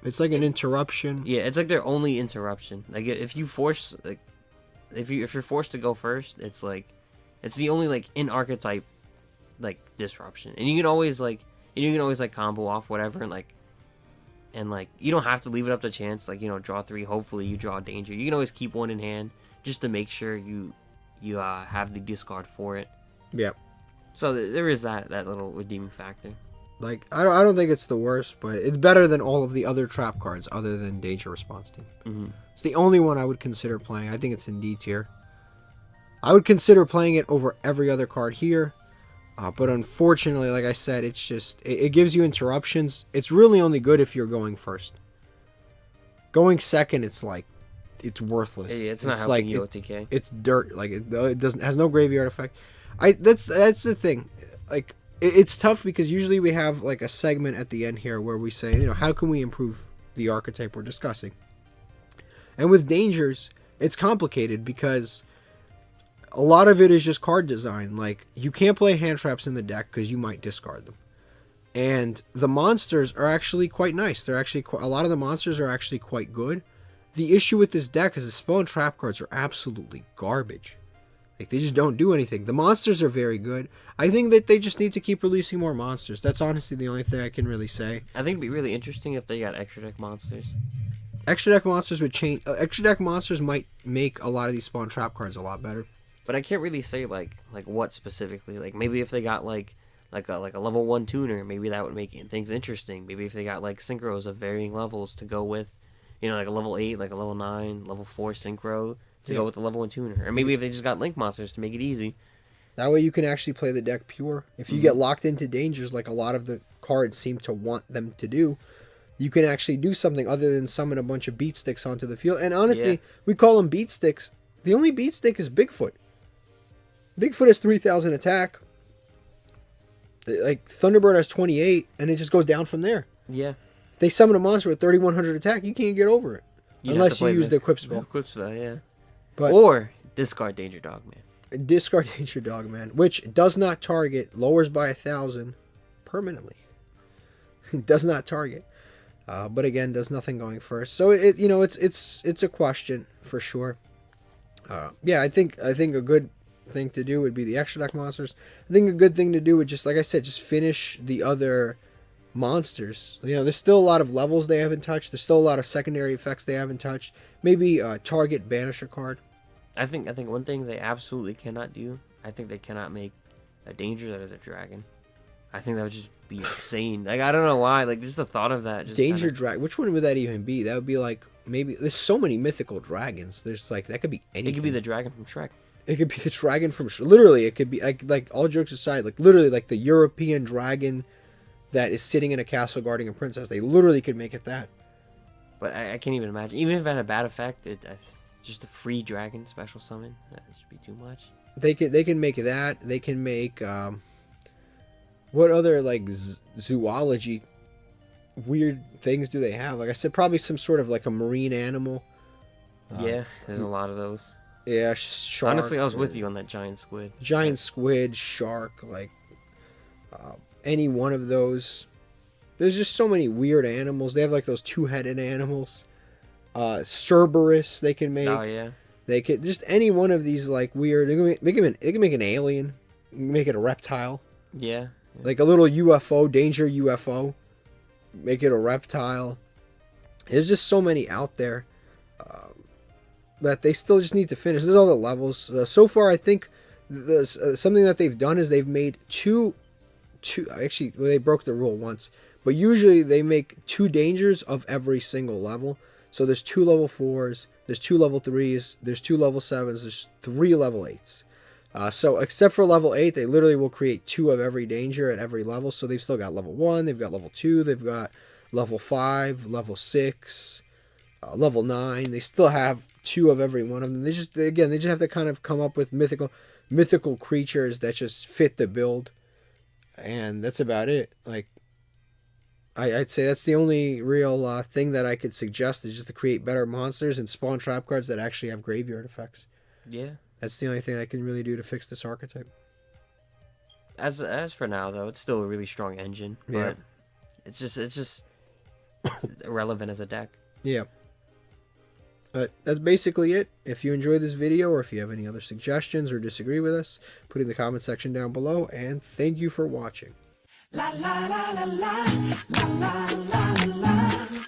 It's like an interruption. Yeah, it's like their only interruption. Like, if you force... like, if you're forced to go first, it's like... It's the only, like, in-archetype, like, disruption. And you can always, like... combo off whatever, and you don't have to leave it up to chance. Like, you know, draw 3, hopefully you draw danger. You can always keep 1 in hand just to make sure you have the discard for it. Yeah. So there is that little redeeming factor. Like, I don't think it's the worst, but it's better than all of the other trap cards other than Danger Response Team. Mm-hmm. It's the only one I would consider playing. I think it's in D tier. I would consider playing it over every other card here. But unfortunately, like I said, it's just... It gives you interruptions. It's really only good if you're going first. Going second, it's like... It's worthless. Yeah, it's not helping you OTK. It's dirt. Like, it doesn't has no graveyard effect. That's the thing. Like, it's tough because usually we have, like, a segment at the end here where we say, you know, how can we improve the archetype we're discussing? And with dangers, it's complicated because... A lot of it is just card design. Like, you can't play hand traps in the deck because you might discard them. And the monsters are actually quite nice. They're actually a lot of the monsters are actually quite good. The issue with this deck is the spell and trap cards are absolutely garbage. Like, they just don't do anything. The monsters are very good. I think that they just need to keep releasing more monsters. That's honestly the only thing I can really say. I think it'd be really interesting if they got extra deck monsters. Extra deck monsters would change. Extra deck monsters might make a lot of these spell and trap cards a lot better. But I can't really say like what specifically. Like, maybe if they got like a level 1 tuner, maybe that would make things interesting. Maybe if they got like synchros of varying levels to go with, you know, like a level 8, like a level 9, level 4 synchro to go with the level 1 tuner. Or maybe if they just got link monsters to make it easy. That way you can actually play the deck pure. If you get locked into dangers like a lot of the cards seem to want them to do, you can actually do something other than summon a bunch of beat sticks onto the field. And honestly, we call them beat sticks. The only beat stick is Bigfoot. Bigfoot has 3,000 attack. Like Thunderbird has 28, and it just goes down from there. Yeah. They summon a monster with 3100 attack, you can't get over it. Unless you use the equip spell. Equip spell, yeah. But or discard Danger Dogman. Discard Danger Dogman, which does not target, lowers by 1,000 permanently. It does not target. But again, does nothing going first. So it's a question for sure. Yeah, I think a good thing to do would be the extra deck monsters. I think a good thing to do would just, like I said, just finish the other monsters. There's still a lot of levels they haven't touched. There's still a lot of secondary effects they haven't touched. Maybe target banish a card. I think one thing they absolutely cannot do. I think they cannot make a danger that is a dragon. I think that would just be insane. Like, I don't know why. Like, just the thought of that. Just Danger dragon. Which one would that even be? That would be like, maybe there's so many mythical dragons. There's like, that could be anything. It could be the dragon from Shrek. It could be the dragon from Shrek. Literally, it could be like all jokes aside, like literally like the European dragon that is sitting in a castle guarding a princess. They literally could make it that. But I can't even imagine. Even if it had a bad effect, it's just a free dragon special summon. That should be too much. They can make that. They can make what other like zoology weird things do they have? Like I said, probably some sort of like a marine animal. Yeah, there's a lot of those. Yeah, shark. Honestly, I was with you on that giant squid. Giant squid, shark, like any one of those. There's just so many weird animals. They have like those two-headed animals. Cerberus they can make. Oh yeah. They could just any one of these like weird. They can make an alien. Make it a reptile. Yeah. Like a little UFO, danger UFO. Make it a reptile. There's just so many out there that they still just need to finish. There's all the levels. So far, I think something that they've done is they've made two. Actually, well, they broke the rule once, but usually they make 2 dangers of every single level. So there's 2 level 4s, there's 2 level 3s, there's 2 level 7s, there's 3 level 8s. So except for level 8, they literally will create 2 of every danger at every level. So they've still got level 1, they've got level 2, they've got level 5, level 6, level 9. They still have 2 of every one of them. They just have to kind of come up with mythical creatures that just fit the build. And that's about it. Like, I'd say that's the only real thing that I could suggest is just to create better monsters and spawn trap cards that actually have graveyard effects. Yeah. That's the only thing I can really do to fix this archetype. As for now, though, it's still a really strong engine. But Yeah. it's just irrelevant as a deck. Yeah. But that's basically it. If you enjoyed this video or if you have any other suggestions or disagree with us, put it in the comment section down below. And thank you for watching. La la la la la la la la la la.